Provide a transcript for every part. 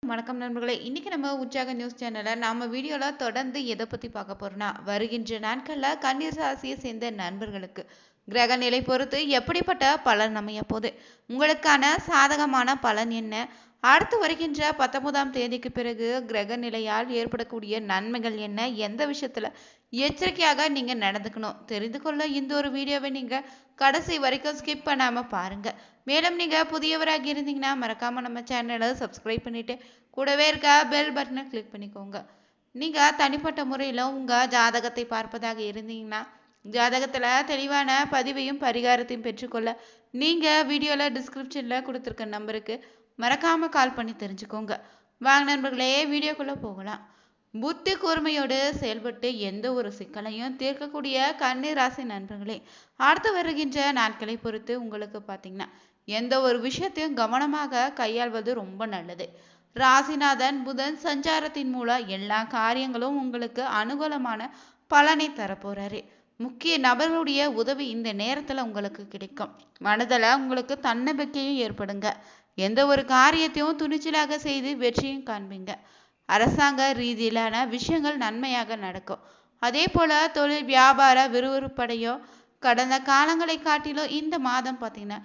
வணக்கம் நண்பர்களே. இன்னைக்கு நம்ம உற்சாக நியூஸ் சேனல்ல நம்ம வீடியோல தொடர்ந்து எதை பத்தி பார்க்க போறோம்னா, வருகின்ற நாட்கள்ல கன்னியர் ராசியை சேர்ந்த நண்பர்களுக்கு கிரக நிலை பொறுத்து எப்படிப்பட்ட பலன் அமைய போகுது, உங்களுக்கான சாதகமான பலன் என்ன, அடுத்து வருகின்ற 19ஆம் தேதிக்கு பிறகு கிரக நிலையால் ஏற்படக்கூடிய நன்மைகள் என்ன, எந்த விஷயத்துல எச்சரிக்கையாக நீங்க நடந்துக்கணும் தெரிந்து கொள்ள இந்த ஒரு வீடியோவை நீங்க கடைசி வரைக்கும் ஸ்கிப் பண்ணாம பாருங்க. மேலும் நீங்க புதியவராக இருந்தீங்கன்னா மறக்காம நம்ம சேனலை சப்ஸ்கிரைப் பண்ணிட்டு கூடவே இருக்க பெல் பட்டனை கிளிக் பண்ணிக்கோங்க. நீங்க தனிப்பட்ட முறையில் உங்க ஜாதகத்தை பார்ப்பதாக இருந்தீங்கன்னா ஜாதகத்துல தெளிவான பதிவையும் பரிகாரத்தையும் பெற்றுக்கொள்ள நீங்க வீடியோல டிஸ்கிரிப்ஷன்ல கொடுத்துருக்க நம்பருக்கு மறக்காம கால் பண்ணி தெரிஞ்சுக்கோங்க. வாங்க நண்பர்களே, வீடியோக்குள்ள போகலாம். புத்தி கூர்மையோடு செயல்பட்டு எந்த ஒரு சிக்கலையும் தீர்க்கக்கூடிய கன்னி ராசி நண்பர்களே, அடுத்து வருகின்ற நாட்களை பொறுத்து உங்களுக்கு பார்த்தீங்கன்னா எந்த ஒரு விஷயத்தையும் கவனமாக கையாள்வது ரொம்ப நல்லது. ராசிநாதன் புதன் சஞ்சாரத்தின் மூலம் எல்லா காரியங்களும் உங்களுக்கு அனுகூலமான பலனை தரப்போறாரு. முக்கிய நபர்களுடைய உதவி இந்த நேரத்துல உங்களுக்கு கிடைக்கும். மனதில் உங்களுக்கு தன்னம்பிக்கையும் ஏற்படுங்க. எந்த ஒரு காரியத்தையும் துணிச்சலாக செய்து வெற்றியும் காண்பீங்க. அரசாங்க ரீதியிலான விஷயங்கள் நன்மையாக நடக்கும். அதே போல தொழில் வியாபார விறுவிறுப்படையோ கடந்த காலங்களை காட்டிலும் இந்த மாதம் பார்த்தீங்கன்னா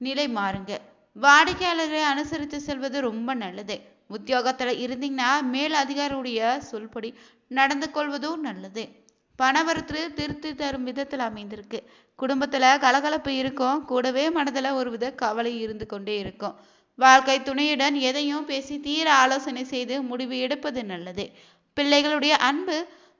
நிலை மாறுங்க. வாடிக்கையாளரை அனுசரித்து செல்வது ரொம்ப நல்லது. உத்தியோகத்துல இருந்தீங்கன்னா மேல் அதிகாரியுடைய சொல்படி நடந்து கொள்வதும் நல்லது. பணவரத்து திருத்தி தரும் விதத்தில் அமைந்திருக்கு. குடும்பத்துல கலகலப்பு இருக்கும், கூடவே மனதுல ஒருவித கவலை இருந்து கொண்டே இருக்கும். வாழ்க்கை துணையுடன் எதையும் பேசி தீர ஆலோசனை செய்து முடிவு எடுப்பது நல்லது. பிள்ளைகளுடைய அன்பு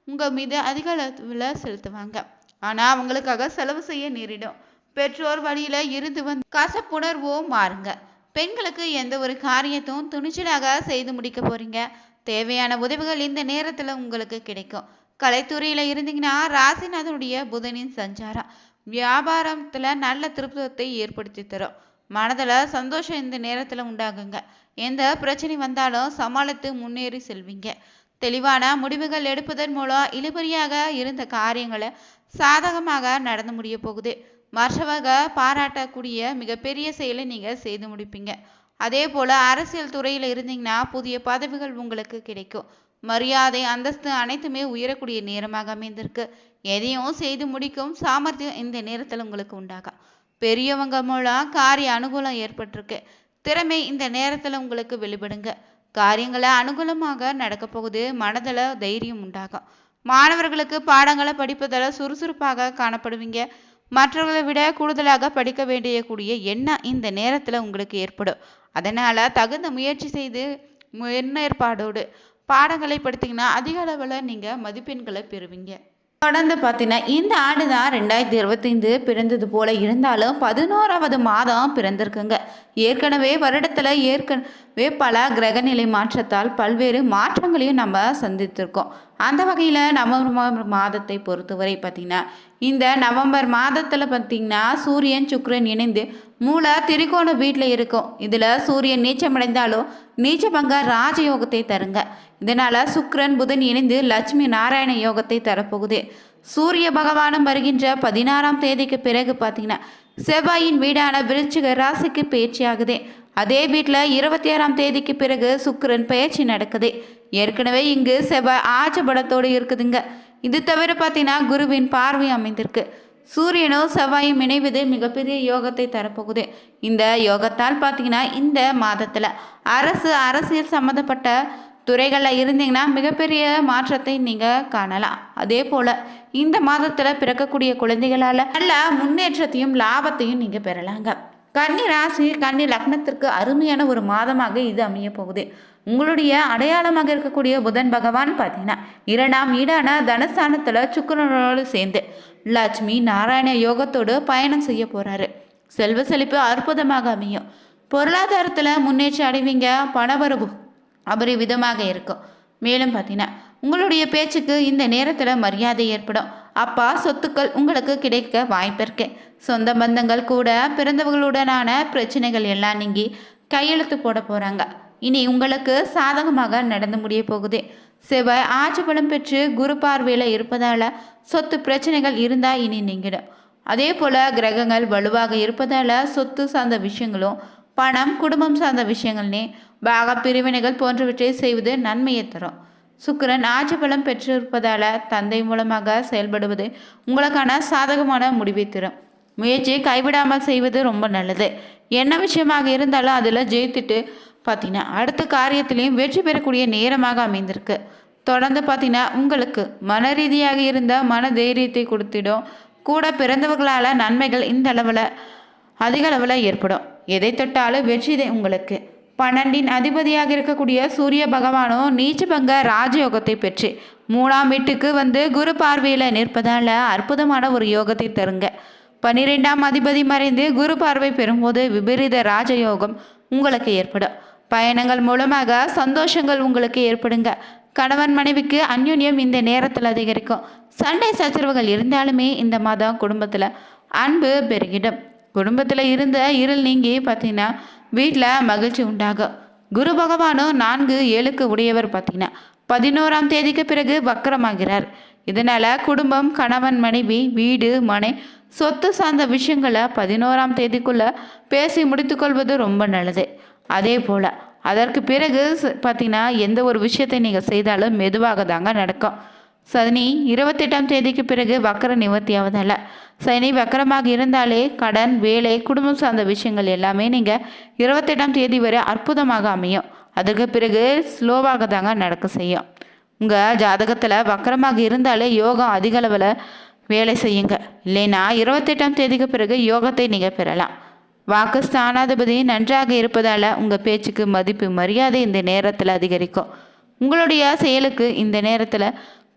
உங்க மீது அதிக அளவுல செலுத்துவாங்க. ஆனா அவங்களுக்காக செலவு செய்ய நேரிடும். பெற்றோர் வழியில இருந்து வந்து கசப்புணர்வும் மாறுங்க. பெண்களுக்கு எந்த ஒரு காரியத்தையும் துணிச்சலாக செய்து முடிக்க போறீங்க. தேவையான உதவிகள் இந்த நேரத்துல உங்களுக்கு கிடைக்கும். கலைத்துறையில இருந்தீங்கன்னா ராசிநாதனுடைய புதனின் சஞ்சாரம் வியாபாரத்துல நல்ல திருப்தத்தை ஏற்படுத்தி தரும். மனதுல சந்தோஷம் இந்த நேரத்துல உண்டாகுங்க. எந்த பிரச்சனை வந்தாலும் சமாளித்து முன்னேறி செல்வீங்க. தெளிவான முடிவுகள் எடுப்பதன் மூலம் இழுபறியாக இருந்த காரியங்களை சாதகமாக நடந்து முடிய போகுது. மற்றவங்க பாராட்டக்கூடிய மிகப்பெரிய செயலை நீங்க செய்து முடிப்பீங்க. அதே போல அரசியல் துறையில இருந்தீங்கன்னா புதிய பதவிகள் உங்களுக்கு கிடைக்கும். மரியாதை அந்தஸ்து அனைத்துமே உயரக்கூடிய நேரமாக அமைந்திருக்கு. எதையும் செய்து முடிக்கும் சாமர்த்தியம் இந்த நேரத்தில் உங்களுக்கு உண்டாகும். பெரியவங்க மூலம் காரிய அனுகூலம் ஏற்பட்டிருக்கு. திறமை இந்த நேரத்துல உங்களுக்கு வெளிப்படுங்க. காரியங்களை அனுகூலமாக நடக்க போகுது. மனதில் தைரியம் உண்டாகும். மாணவர்களுக்கு பாடங்களை படிப்பதில் சுறுசுறுப்பாக காணப்படுவீங்க. மற்றவர்களை விட கூடுதலாக படிக்க வேண்டிய கூடிய எண்ணம் இந்த நேரத்தில் உங்களுக்கு ஏற்படும். அதனால தகுந்த முயற்சி செய்து முன்னேற்பாடோடு பாடங்களை படித்தீங்கன்னா அதிக அளவில் நீங்கள் மதிப்பெண்களை பெறுவீங்க. தொடர்ந்து பார்த்தீங்கன்னா இந்த ஆண்டு தான் 2025 பிறந்தது போல இருந்தாலும் 11வது மாதம் பிறந்திருக்குங்க. ஏற்கனவே வருடத்தில் பல கிரகநிலை மாற்றத்தால் பல்வேறு மாற்றங்களையும் நம்ம சந்தித்திருக்கோம். அந்த வகையில் நவம்பர் மாதத்தை பொறுத்தவரை பார்த்திங்கன்னா இந்த நவம்பர் மாதத்தில் பார்த்திங்கன்னா சூரியன் சுக்கிரன் இணைந்து மூல திரிகோண வீட்டில் இருக்கும். இதில் சூரியன் நீச்சமடைந்தாலும் நீச்சபங்க ராஜயோகத்தை தருங்க. இதனால் சுக்கிரன் புதன் இணைந்து லட்சுமி நாராயண யோகத்தை தரப்போகுது. சூரிய பகவானும் வருகின்ற 16ஆம் தேதிக்கு பிறகு பார்த்தீங்கன்னா செவ்வாயின் வீடான விருச்சிக ராசிக்கு பயிற்சி ஆகுது. அதே வீட்டில் 26ஆம் தேதிக்கு பிறகு சுக்கிரன் பயிற்சி நடக்குது. ஏற்கனவே இங்கு செவ்வாய் ஆட்சி பலத்தோடு இருக்குதுங்க. இது தவிர பார்த்தீங்கன்னா குருவின் பார்வை அமைந்திருக்கு. சூரியனும் செவ்வாயும் இணைவது மிகப்பெரிய யோகத்தை தரப்போகுது. இந்த யோகத்தால் பார்த்தீங்கன்னா இந்த மாதத்தில் அரசியல் சம்மந்தப்பட்ட துறைகளில் இருந்தீங்கன்னா மிகப்பெரிய மாற்றத்தை நீங்கள் காணலாம். அதே போல் இந்த மாதத்தில் பிறக்கக்கூடிய குழந்தைகளால் நல்ல முன்னேற்றத்தையும் லாபத்தையும் நீங்கள் பெறலாங்க. கன்னி ராசி கன்னி லக்னத்திற்கு அருமையான ஒரு மாதமாக இது அமைய போகுது. உங்களுடைய அடையாளமாக இருக்கக்கூடிய புதன் பகவான் பார்த்தீங்கன்னா 2ஆம் வீடான தனஸ்தானத்தில் சுக்கிரனோடு சேர்ந்து லட்சுமி நாராயண யோகத்தோடு பயணம் செய்ய போகிறாரு. செல்வ செழிப்பு அற்புதமாக அமையும். பொருளாதாரத்தில் முன்னேற்றம் அடைவீங்க. பணவரவு அபரிவிதமாக இருக்கும். மேலும் பார்த்தீங்கன்னா உங்களுடைய பேச்சுக்கு இந்த நேரத்தில் மரியாதை ஏற்படும். அப்பா சொத்துக்கள் உங்களுக்கு கிடைக்க வாய்ப்பு இருக்கு. சொந்த பந்தங்கள் கூட பிறந்தவர்களுடனான பிரச்சனைகள் எல்லாம் நீங்கி கையெழுத்து போட போகிறாங்க. இனி உங்களுக்கு சாதகமாக நடந்து முடிய போகுது. செவ்வாய் ஆட்சி பலம் பெற்று குரு பார்வையில் இருப்பதால் சொத்து பிரச்சனைகள் இருந்தால் இனி நீங்கிடும். அதே போல் கிரகங்கள் வலுவாக இருப்பதால் சொத்து சார்ந்த விஷயங்களும் பணம் குடும்பம் சார்ந்த விஷயங்கள்னே பாக பிரிவினைகள் போன்றவற்றை செய்வது நன்மையை தரும். சுக்கிரன் ஆட்சி பலம் பெற்றிருப்பதால் தந்தை மூலமாக செயல்படுவது உங்களுக்கான சாதகமான முடிவை தரும். முயற்சியை கைவிடாமல் செய்வது ரொம்ப நல்லது. என்ன விஷயமாக இருந்தாலும் அதில் ஜெயித்துட்டு பார்த்தீங்கன்னா அடுத்த காரியத்திலையும் வெற்றி பெறக்கூடிய நேரமாக அமைந்திருக்கு. தொடர்ந்து பார்த்தீங்கன்னா உங்களுக்கு மன ரீதியாக இருந்த மன தைரியத்தை கொடுத்திடும். கூட பிறந்தவர்களால் நன்மைகள் இந்த அளவில் அதிக அளவில் ஏற்படும். எதை தொட்டாலும் வெற்றி உங்களுக்கு. 12இன் அதிபதியாக இருக்கக்கூடிய சூரிய பகவானும் நீச்சபங்க ராஜயோகத்தை பெற்று 3ஆம் வீட்டுக்கு குரு பார்வையில் நிற்பதால் அற்புதமான ஒரு யோகத்தை தருங்க. 12ஆம் அதிபதி மறைந்து குரு பார்வை பெறும்போது விபரீத ராஜயோகம் உங்களுக்கு ஏற்படும். பயணங்கள் மூலமாக சந்தோஷங்கள் உங்களுக்கு ஏற்படுங்க. கணவன் மனைவிக்கு அந்யோன்யம் இந்த நேரத்தில் அதிகரிக்கும். சண்டை சச்சரவுகள் இருந்தாலுமே இந்த மாதம் குடும்பத்தில் அன்பு பெருகிடும். குடும்பத்தில் இருந்த இருள் நீங்கி பார்த்தீங்கன்னா வீட்டில் மகிழ்ச்சி உண்டாகும். குரு பகவானும் 4-7க்கு உடையவர் பார்த்தீங்கன்னா 11ஆம் தேதிக்கு பிறகு வக்கரமாகிறார். இதனால் குடும்பம், கணவன் மனைவி, வீடு மனை சொத்து சார்ந்த விஷயங்களை 11ஆம் தேதிக்குள்ளே பேசி முடித்துக்கொள்வது ரொம்ப நல்லது. அதே போல் அதற்கு பிறகு பார்த்தீங்கன்னா எந்த ஒரு விஷயத்தை நீங்கள் செய்தாலும் மெதுவாக தாங்க நடக்கும். சனி 28ஆம் தேதிக்கு பிறகு வக்கர நிவர்த்தி ஆவதால் சனி வக்கரமாக இருந்தாலே கடன், வேலை, குடும்பம் சார்ந்த விஷயங்கள் எல்லாமே நீங்கள் 28ஆம் தேதி வரை அற்புதமாக அமையும். அதற்கு பிறகு ஸ்லோவாக தாங்க நடக்க செய்யும். உங்கள் ஜாதகத்தில் வக்கரமாக இருந்தாலே யோகம் அதிக அளவில் வேலை செய்யுங்க. இல்லைன்னா 28ஆம் தேதிக்கு பிறகு யோகத்தை நீங்கள் பெறலாம். வாக்கு ஸ்தானாதிபதி நன்றாக இருப்பதால் உங்கள் பேச்சுக்கு மதிப்பு, மரியாதை இந்த நேரத்தில் அதிகரிக்கும். உங்களுடைய செயலுக்கு இந்த நேரத்தில்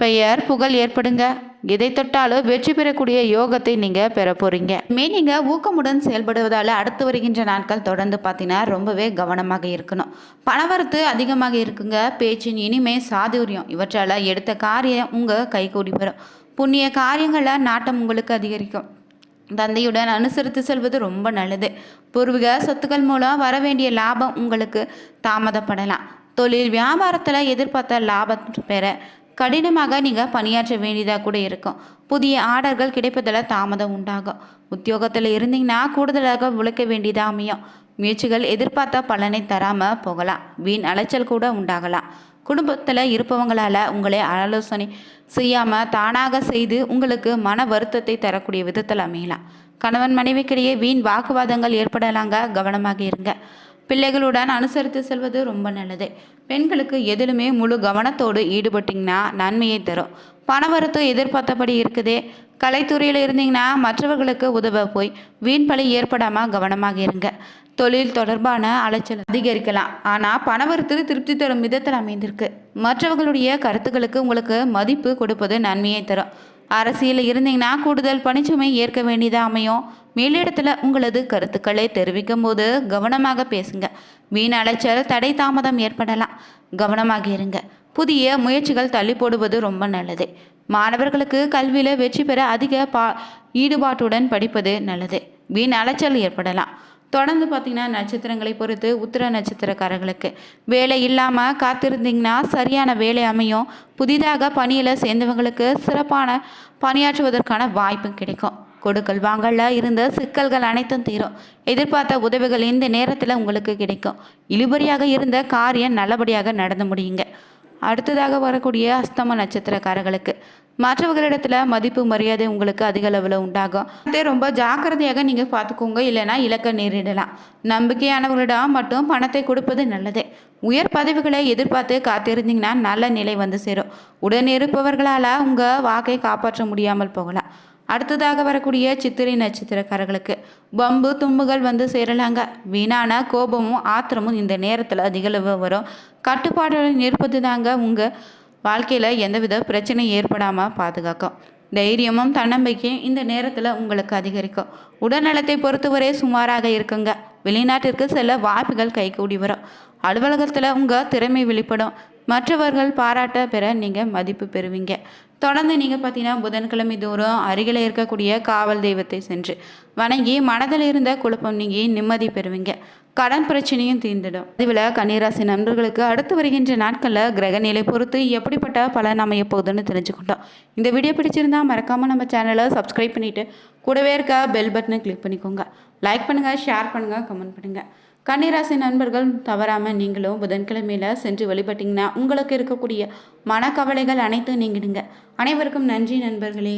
பெயர், புகழ் ஏற்படுங்க. எதை தொட்டாலும் வெற்றி பெறக்கூடிய யோகத்தை நீங்கள் பெற போகிறீங்க. நீங்கள் ஊக்கமுடன் செயல்படுவதால் அடுத்து வருகின்ற நாட்கள் தொடர்ந்து பார்த்தீங்கன்னா ரொம்பவே கவனமாக இருக்கணும். பணவரத்து அதிகமாக இருக்குங்க. பேச்சின் இனிமை, சாதுரியம் இவற்றால் எடுத்த காரியம் உங்கள் கைகூடி வரும். புண்ணிய காரியங்களில் நாட்டம் உங்களுக்கு அதிகரிக்கும். தந்தையுடன் அனுசரித்து செல்வது ரொம்ப நல்லது. பூர்வீக சொத்துக்கள் மூலம் வர வேண்டிய லாபம் உங்களுக்கு தாமதப்படலாம். தொழில் வியாபாரத்தில் எதிர்பார்த்த லாபம் பெற கடினமாக நீங்கள் பணியாற்ற வேண்டியதாக கூட இருக்கும். புதிய ஆர்டர்கள் கிடைப்பதில் தாமதம் உண்டாகும். உத்தியோகத்தில் இருந்தீங்கன்னா கூடுதலாக உழைக்க வேண்டியதாக அமையும். முயற்சிகள் எதிர்பார்த்த பலனை தராமல் போகலாம். வீண் அலைச்சல் கூட உண்டாகலாம். குடும்பத்தில் இருப்பவங்களால் உங்களை ஆலோசனை செய்யாமல் தானாக செய்து உங்களுக்கு மன வருத்தத்தை தரக்கூடிய விதத்தில் அமையலாம். கணவன் மனைவிக்கிடையே வீண் வாக்குவாதங்கள் ஏற்படலாங்க. கவனமாக இருங்க. பிள்ளைகளுடன் அனுசரித்து செல்வது ரொம்ப நல்லது. பெண்களுக்கு எதிலுமே முழு கவனத்தோடு ஈடுபட்டிங்கன்னா நன்மையை தரும். பணவரத்து எதிர்பார்த்தபடி இருக்குதே. கலைத்துறையில் இருந்தீங்கன்னா மற்றவர்களுக்கு உதவ போய் வீண் பழி ஏற்படாமல் கவனமாக இருங்க. தொழில் தொடர்பான அலைச்சல் அதிகரிக்கலாம். ஆனால் பணவரத்து திருப்தி தரும் விதத்தில் அமைந்திருக்கு. மற்றவர்களுடைய கருத்துக்களுக்கு உங்களுக்கு மதிப்பு கொடுப்பது நன்மையை தரும். அரசியலில் இருந்தீங்கன்னா கூடுதல் பணிச்சுமை ஏற்க வேண்டியதாக அமையும். மேலிடத்தில் உங்களது கருத்துக்களை தெரிவிக்கும் போது கவனமாக பேசுங்க. வீண் அலைச்சல், தடை தாமதம் ஏற்படலாம். கவனமாக இருங்க. புதிய முயற்சிகள் தள்ளி போடுவது ரொம்ப நல்லது. மாணவர்களுக்கு கல்வியில் வெற்றி பெற அதிக ஈடுபாட்டுடன் படிப்பது நல்லது. வீண் அலைச்சல் ஏற்படலாம். தொடர்ந்து பார்த்தீங்கன்னா நட்சத்திரங்களை பொறுத்து உத்திர நட்சத்திரக்காரர்களுக்கு வேலை இல்லாமல் காத்திருந்தீங்கன்னா சரியான வேலை அமையும். புதிதாக பணியில் சேர்ந்தவங்களுக்கு சிறப்பான பணியாற்றுவதற்கான வாய்ப்பு கிடைக்கும். கொடுக்கல் வாங்கல இருந்த சிக்கல்கள் அனைத்தும் தீரும். எதிர்பார்த்த உதவிகள் இந்த நேரத்தில் உங்களுக்கு கிடைக்கும். இழுபறியாக இருந்த காரியம் நல்லபடியாக நடந்து முடியுங்க. அடுத்ததாக வரக்கூடிய அஸ்தம நட்சத்திரக்காரர்களுக்கு மற்றவர்களிடத்துல மதிப்பு, மரியாதை உங்களுக்கு அதிக அளவில் உண்டாகும். அதே ரொம்ப ஜாக்கிரதையாக நீங்கள் பார்த்துக்கோங்க. இல்லைன்னா இலக்க நேரிடலாம். நம்பிக்கையானவர்களிடம் மட்டும் பணத்தை கொடுப்பது நல்லது. உயர் பதவிகளை எதிர்பார்த்து காத்திருந்தீங்கன்னா நல்ல நிலை வந்து சேரும். உடன் இருப்பவர்களால் உங்கள் வாக்கை காப்பாற்ற முடியாமல் போகலாம். அடுத்ததாக வரக்கூடிய சித்திரை நட்சத்திரக்காரர்களுக்கு பம்பு தும்புகள் வந்து சேரலாங்க. வீணான கோபமும் ஆத்திரமும் இந்த நேரத்தில் அதிகளவு வரும். கட்டுப்பாடுடன் இருப்பது தாங்க உங்கள் வாழ்க்கையில் எந்தவித பிரச்சனை ஏற்படாமல் பாதுகாக்கும். தைரியமும் தன்னம்பிக்கையும் இந்த நேரத்தில் உங்களுக்கு அதிகரிக்கும். உடல்நலத்தை பொறுத்தவரை சுமாராக இருக்குங்க. வெளிநாட்டிற்கு செல்ல வாய்ப்புகள் கைகூடி வரும். அலுவலகத்தில் உங்கள் திறமை வெளிப்படும். மற்றவர்கள் பாராட்ட பெற நீங்கள் மதிப்பு பெறுவீங்க. தொடர்ந்து நீங்கள் பார்த்தீங்கன்னா புதன்கிழமை தோறும் அருகில் இருக்கக்கூடிய காவல் தெய்வத்தை சென்று வணங்கி மனதில் இருந்த குழப்பம் நீங்கி நிம்மதி பெறுவீங்க. கடன் பிரச்சனையும் தீர்ந்துடும். இதுவில் கன்னிராசி நண்பர்களுக்கு அடுத்து வருகின்ற நாட்களில் கிரக நிலை பொறுத்து எப்படிப்பட்ட பலன் அமைய போகுதுன்னு தெரிஞ்சுக்கிட்டோம். இந்த வீடியோ பிடிச்சிருந்தா மறக்காமல் நம்ம சேனலை சப்ஸ்கிரைப் பண்ணிவிட்டு கூடவே இருக்க பெல் பட்டனை கிளிக் பண்ணிக்கோங்க. லைக் பண்ணுங்கள், ஷேர் பண்ணுங்கள், கமெண்ட் பண்ணுங்கள். கன்னிராசி நண்பர்கள் தவறாமல் நீங்களும் புதன்கிழமையில் சென்று வழிபட்டிங்கன்னா உங்களுக்கு இருக்கக்கூடிய மனக்கவலைகள் அனைத்தும் நீங்கிடுங்க. அனைவருக்கும் நன்றி நண்பர்களே.